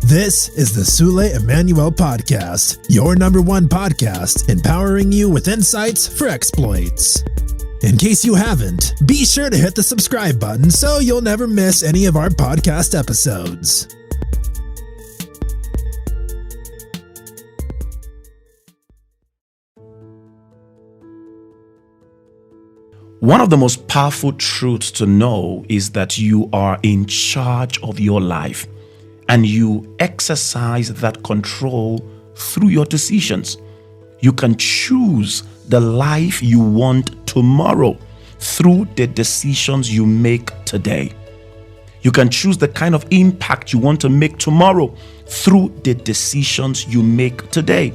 This is the Sule Emmanuel podcast, your number one podcast, empowering you with insights for exploits. In case you haven't, be sure to hit the subscribe button so you'll never miss any of our podcast episodes. One of the most powerful truths to know is that you are in charge of your life and you exercise that control through your decisions. You can choose the life you want tomorrow through the decisions you make today. You can choose the kind of impact you want to make tomorrow through the decisions you make today.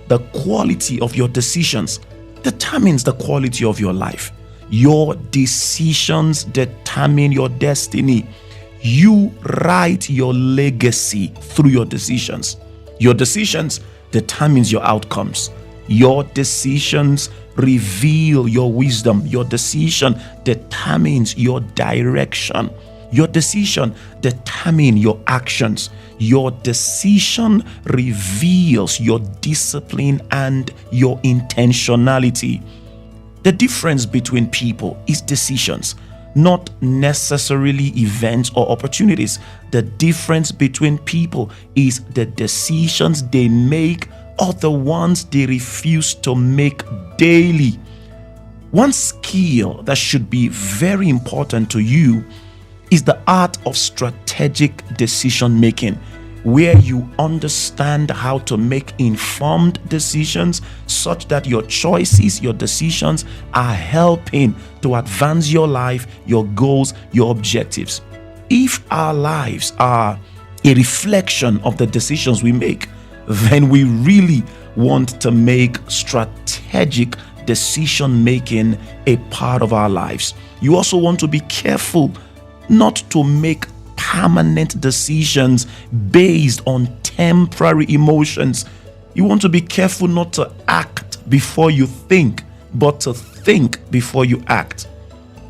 The quality of your decisions determines the quality of your life. Your decisions determine your destiny. You write your legacy through your decisions. Your decisions determines your outcomes. Your decisions reveal your wisdom. Your decision determines your direction. Your decision determines your actions. Your decision reveals your discipline and your intentionality. The difference between people is decisions, not necessarily events or opportunities. The difference between people is the decisions they make or the ones they refuse to make daily. One skill that should be very important to you is the art of strategic decision making, where you understand how to make informed decisions such that your choices, your decisions are helping to advance your life, your goals, your objectives. If our lives are a reflection of the decisions we make, then we really want to make strategic decision making a part of our lives. You also want to be careful not to make permanent decisions based on temporary emotions. You want to be careful not to act before you think, but to think before you act.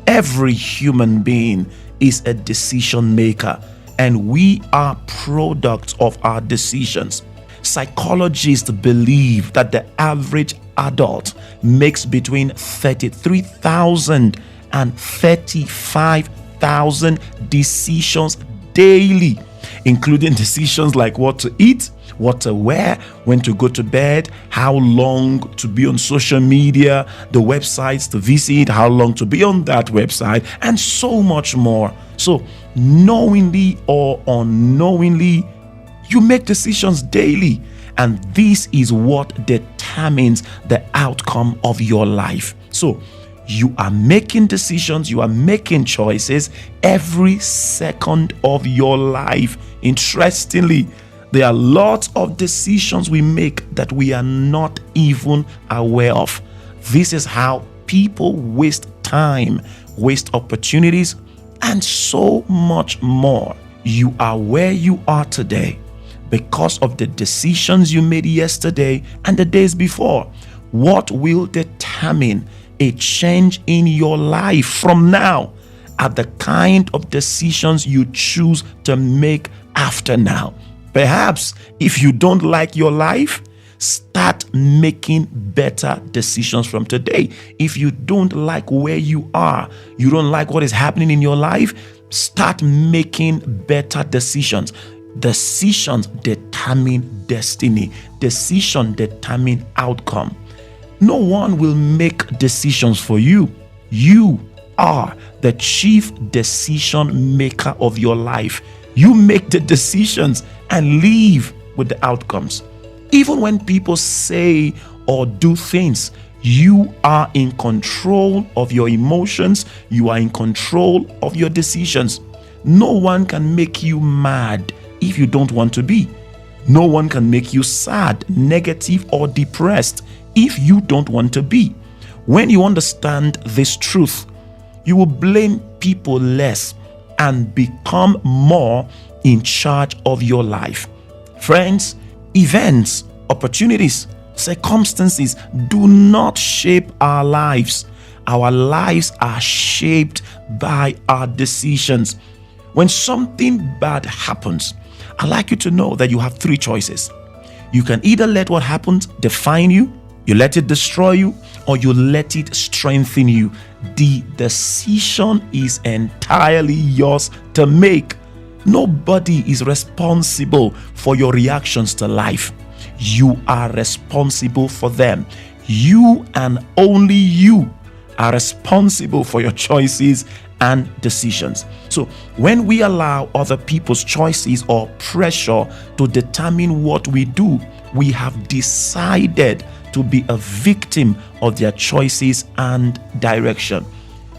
Every human being is a decision maker, and we are products of our decisions. Psychologists believe that the average adult makes between 33,000 and 35,000 decisions daily, including decisions like what to eat, what to wear, when to go to bed, how long to be on social media, the websites to visit, how long to be on that website, and so much more. So, knowingly or unknowingly, you make decisions daily, and this is what determines the outcome of your life. So, you are making decisions, you are making choices every second of your life. Interestingly, there are lots of decisions we make that we are not even aware of. This is how people waste time, waste opportunities, and so much more. You are where you are today because of the decisions you made yesterday and the days before. What will determine a change in your life from now are the kind of decisions you choose to make after now. Perhaps if you don't like your life, start making better decisions from today. If you don't like where you are, you don't like what is happening in your life, start making better decisions. Decisions determine destiny. Decision determine outcome. No one will make decisions for you. You are the chief decision maker of your life. You make the decisions and live with the outcomes. Even when people say or do things, you are in control of your emotions. You are in control of your decisions. No one can make you mad if you don't want to be. No one can make you sad, negative, or depressed if you don't want to be. When you understand this truth, you will blame people less and become more in charge of your life. Friends, events, opportunities, circumstances do not shape our lives. Our lives are shaped by our decisions. When something bad happens, I'd like you to know that you have three choices. You can either let what happens define you, you let it destroy you, or you let it strengthen you. The decision is entirely yours to make. Nobody is responsible for your reactions to life. You are responsible for them. You and only you are responsible for your choices and decisions. So when we allow other people's choices or pressure to determine what we do, we have decided to be a victim of their choices and direction.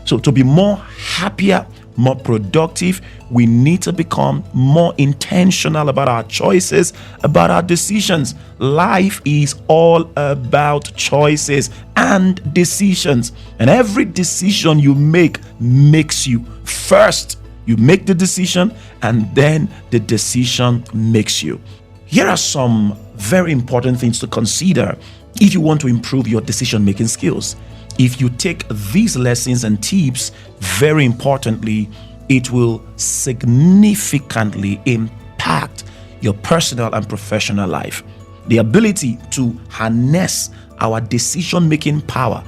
So to be more happier, more productive, we need to become more intentional about our choices, about our decisions. Life is all about choices and decisions. And every decision you make makes you. First, you make the decision, and then the decision makes you. Here are some very important things to consider if you want to improve your decision-making skills. If you take these lessons and tips very importantly, it will significantly impact your personal and professional life. The ability to harness our decision-making power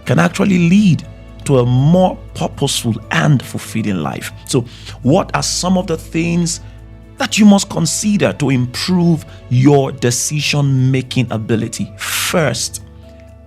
can actually lead to a more purposeful and fulfilling life. So, what are some of the things that you must consider to improve your decision-making ability? First,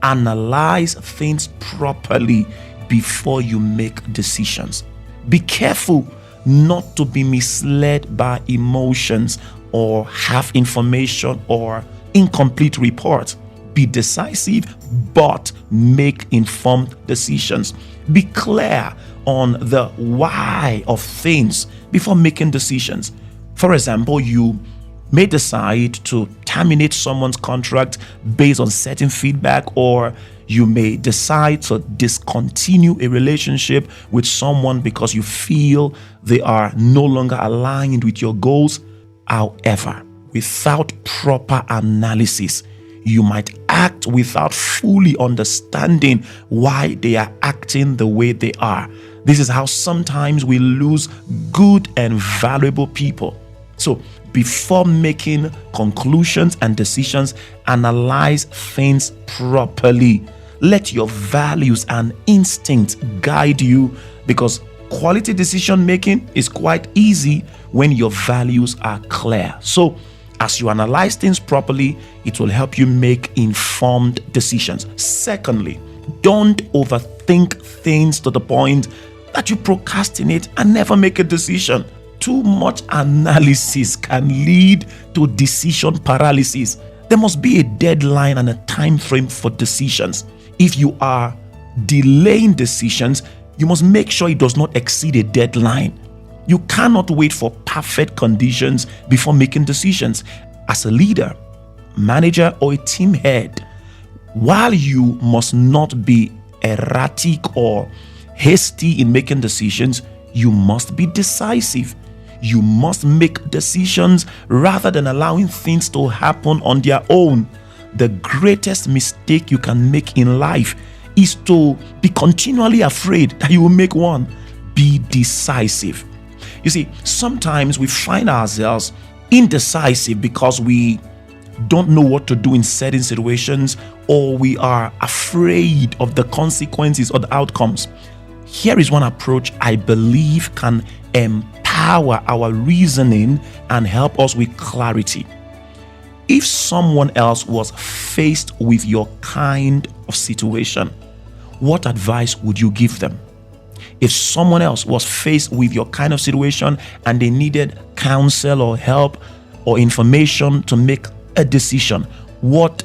analyze things properly before you make decisions. Be careful not to be misled by emotions or half information or incomplete reports. Be decisive, but make informed decisions. Be clear on the why of things before making decisions. For example, you may decide to terminate someone's contract based on certain feedback, or you may decide to discontinue a relationship with someone because you feel they are no longer aligned with your goals. However, without proper analysis, you might act without fully understanding why they are acting the way they are. This is how sometimes we lose good and valuable people. So, before making conclusions and decisions, analyze things properly. Let your values and instincts guide you, because quality decision making is quite easy when your values are clear. So, as you analyze things properly, it will help you make informed decisions. Secondly, don't overthink things to the point that you procrastinate and never make a decision. Too much analysis can lead to decision paralysis. There must be a deadline and a time frame for decisions. If you are delaying decisions, you must make sure it does not exceed a deadline. You cannot wait for perfect conditions before making decisions. As a leader, manager, or a team head, while you must not be erratic or hasty in making decisions, you must be decisive. You must make decisions rather than allowing things to happen on their own. The greatest mistake you can make in life is to be continually afraid that you will make one. Be decisive. You see, sometimes we find ourselves indecisive because we don't know what to do in certain situations, or we are afraid of the consequences or the outcomes. Here is one approach I believe can empower our reasoning and help us with clarity. If someone else was faced with your kind of situation, what advice would you give them? If someone else was faced with your kind of situation and they needed counsel or help or information to make a decision, what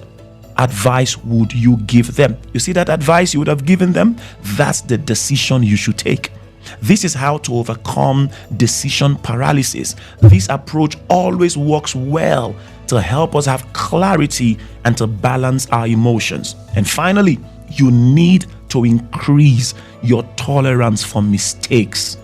advice would you give them? You see that advice you would have given them? That's the decision you should take. This is how to overcome decision paralysis. This approach always works well to help us have clarity and to balance our emotions. And finally, you need to increase your tolerance for mistakes.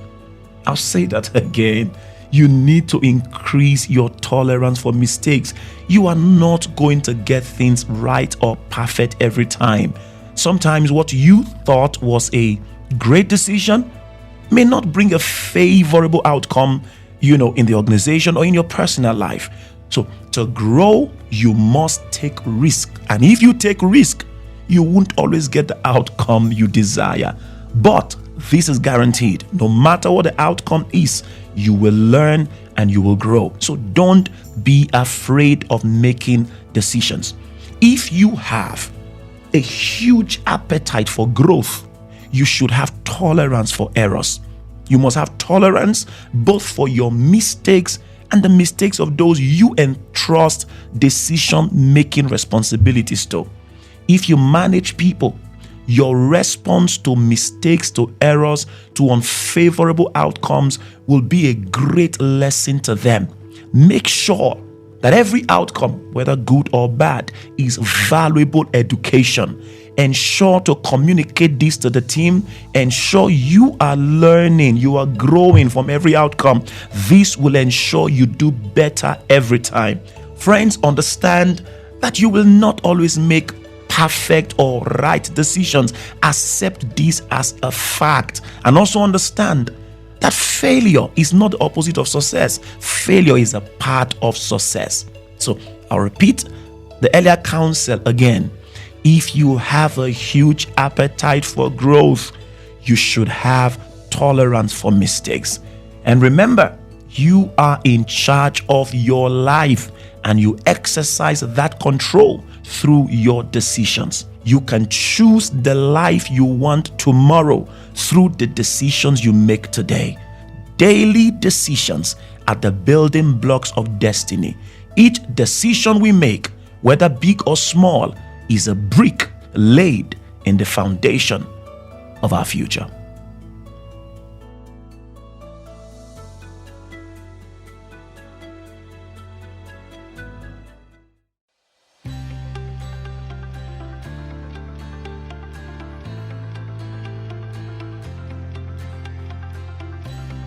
I'll say that again. You need to increase your tolerance for mistakes. You are not going to get things right or perfect every time. Sometimes what you thought was a great decision may not bring a favorable outcome in the organization or in your personal life. So to grow, you must take risk. And if you take risk, you won't always get the outcome you desire. But this is guaranteed. No matter what the outcome is, you will learn and you will grow. So don't be afraid of making decisions. If you have a huge appetite for growth, you should have tolerance for errors. You must have tolerance both for your mistakes and the mistakes of those you entrust decision-making responsibilities to. If you manage people, your response to mistakes, to errors, to unfavorable outcomes will be a great lesson to them. Make sure that every outcome, whether good or bad, is valuable education. Ensure to communicate this to the team. Ensure you are learning, you are growing from every outcome. This will ensure you do better every time. Friends, understand that you will not always make perfect or right decisions. Accept this as a fact. And also understand that failure is not the opposite of success. Failure is a part of success. So I'll repeat the earlier counsel again. If you have a huge appetite for growth, you should have tolerance for mistakes. And remember, you are in charge of your life and you exercise that control through your decisions. You can choose the life you want tomorrow through the decisions you make today. Daily decisions are the building blocks of destiny. Each decision we make, whether big or small, is a brick laid in the foundation of our future.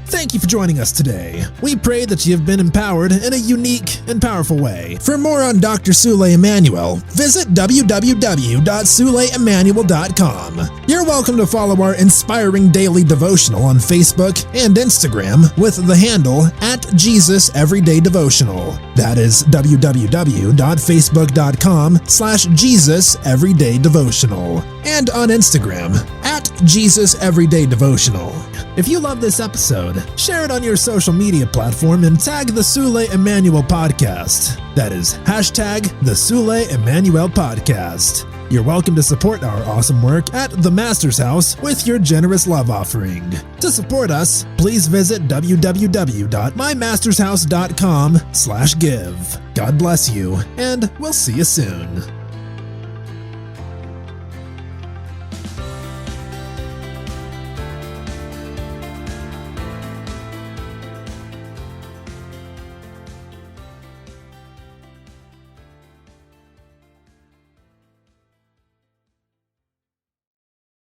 Thank you for joining us today. We pray that you have been empowered in a unique and powerful way. For more on Dr. Sule Emmanuel, visit www.suleemmanuel.com. You're welcome to follow our inspiring daily devotional on Facebook and Instagram with the handle @JesusEverydayDevotional. That is www.facebook.com/JesusEverydayDevotional. And on Instagram @JesusEverydayDevotional. If you love this episode, share it on your social media platform and tag the Sule Emmanuel Podcast. That is #the Sule Emmanuel Podcast. You're welcome to support our awesome work at the Master's House with your generous love offering. To support us, please visit www.mymastershouse.com/give. God bless you, and we'll see you soon.